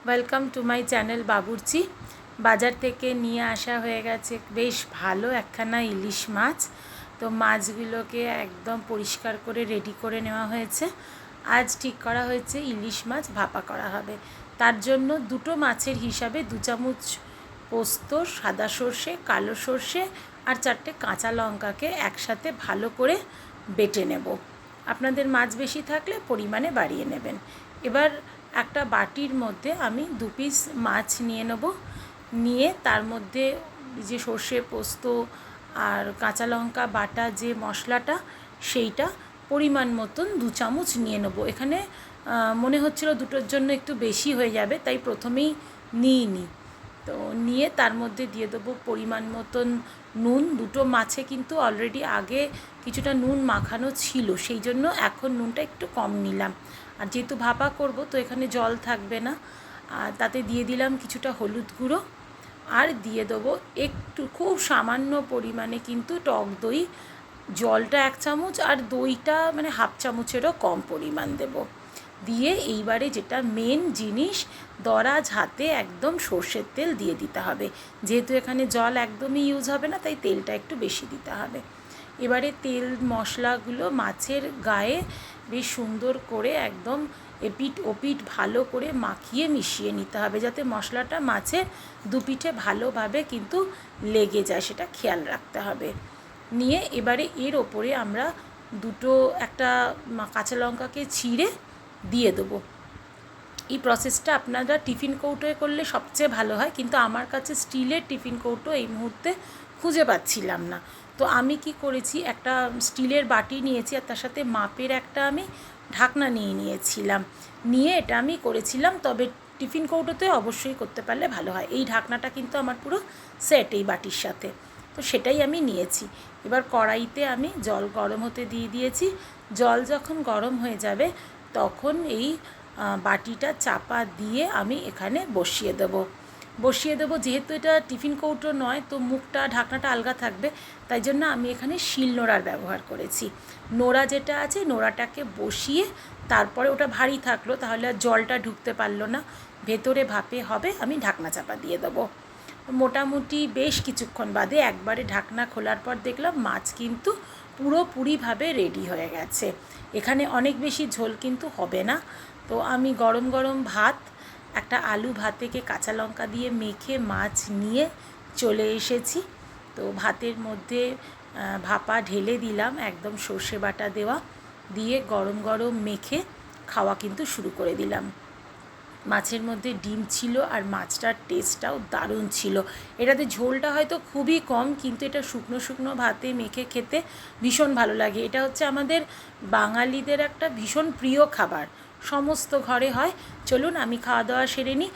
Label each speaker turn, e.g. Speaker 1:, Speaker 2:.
Speaker 1: Welcome to my channel বাবুর্চি। বাজার থেকে নিয়ে আসা হয়ে গেছে বেশ ভালো একখানা ইলিশ মাছ। তো মাছগুলোকে একদম পরিষ্কার করে রেডি করে নেওয়া হয়েছে। আজ ঠিক করা হয়েছে ইলিশ মাছ ভাপা করা হবে। তার জন্য দুটো মাছের হিসাবে 2 চামচ পোস্ত, সাদা সর্ষে, কালো সর্ষে আর 4টে কাঁচা লঙ্কাকে একসাথে ভালো করে বেটে নেব। আপনাদের মাছ বেশি থাকলে পরিমাণে বাড়িয়ে নেবেন। এবার একটা বাটির মধ্যে আমি 2 পিস মাছ নিয়ে নেব। নিয়ে তার মধ্যে যে সর্ষে, পোস্ত আর কাঁচা লঙ্কা বাটা যে মশলাটা, সেইটা পরিমাণ মতন 2 চামচ নিয়ে নেব। এখানে মনে হচ্ছিল দুটোর জন্য একটু বেশি হয়ে যাবে, তাই প্রথমেই নিইনি। তো নিয়ে তার মধ্যে দিয়ে দেবো পরিমাণ মতন নুন। দুটো মাছে কিন্তু অলরেডি আগে কিছুটা নুন মাখানো ছিল, সেই জন্য এখন নুনটা একটু কম নিলাম। আর যেহেতু ভাপা করব, তো এখানে জল থাকবে না। আর তাতে দিয়ে দিলাম কিছুটা হলুদ গুঁড়ো, আর দিয়ে দেবো একটু খুব সামান্য পরিমাণে কিন্তু টক দই। জলটা 1 চামচ আর দইটা মানে হাফ চামচেরও কম পরিমাণ দেব। দিয়ে এইবারে যেটা মেন জিনিস, দরাজ হাতে একদম সর্ষের তেল দিয়ে দিতে হবে। যেহেতু এখানে জল একদমই ইউজ হবে না, তাই তেলটা একটু বেশি দিতে হবে। এবারে তেল মশলাগুলো মাছের গায়ে বেশ সুন্দর করে একদম এপিঠ ওপিঠ ভালো করে মাখিয়ে মিশিয়ে নিতে হবে, যাতে মশলাটা মাছের দুপিঠে ভালোভাবে কিন্তু লেগে যায়, সেটা খেয়াল রাখতে হবে। নিয়ে এবারে এর ওপরে আমরা একটা কাঁচা লঙ্কাকে ছিঁড়ে দিয়ে দেবো। এই প্রসেসটা আপনারা টিফিন কৌটোয় করলে সবচেয়ে ভালো হয়, কিন্তু আমার কাছে স্টিলের টিফিন কৌটো এই মুহূর্তে খুঁজে পাচ্ছিলাম না। তো আমি কি করেছি, একটা স্টিলের বাটি নিয়েছি আর তার সাথে মাপের একটা আমি ঢাকনা নিয়েছিলাম। নিয়ে এটা আমি করেছিলাম, তবে টিফিন কৌটোতে অবশ্যই করতে পারলে ভালো হয়। এই ঢাকনাটা কিন্তু আমার পুরো সেট এই বাটির সাথে, তো সেটাই আমি নিয়েছি। এবার কড়াইতে আমি জল গরম হতে দিয়ে দিয়েছি। জল যখন গরম হয়ে যাবে, তখন এই বাটিটা চাপা দিয়ে আমি এখানে বসিয়ে দেবো। যেহেতু এটা টিফিন কৌটো নয়, তো মুখটা ঢাকনাটা আলগা থাকবে, তাই জন্য আমি এখানে শিল নোড়ার ব্যবহার করেছি। নোড়া যেটা আছে, নোড়াটাকে বসিয়ে তারপরে ওটা ভারী থাকলো, তাহলে আর জলটা ঢুকতে পারলো না, ভেতরে ভাপে হবে। আমি ঢাকনা চাপা দিয়ে দেবো। মোটামুটি বেশ কিছুক্ষণ বাদে একবারে ঢাকনা খোলার পর দেখলাম মাছ কিন্তু পুরোপুরিভাবে রেডি হয়ে গেছে। এখানে অনেক বেশি ঝোল কিন্তু হবে না। তো আমি গরম গরম ভাত, একটা আলু ভাতেকে কাঁচা লঙ্কা দিয়ে মেখে মাছ নিয়ে চলে এসেছি। তো ভাতের মধ্যে ভাপা ঢেলে দিলাম, একদম সর্ষে বাটা দেওয়া, দিয়ে গরম গরম মেখে খাওয়া কিন্তু শুরু করে দিলাম। মাছের মধ্যে ডিম ছিল আর মাছটার টেস্টটাও দারুণ ছিল। এটাতে ঝোলটা হয়তো খুবই কম, কিন্তু এটা শুকনো শুকনো ভাতে মেখে খেতে ভীষণ ভালো লাগে। এটা হচ্ছে আমাদের বাঙালিদের একটা ভীষণ প্রিয় খাবার, সমস্ত ঘরে হয়। চলুন আমি খাওয়া দাওয়া সেরে নিই।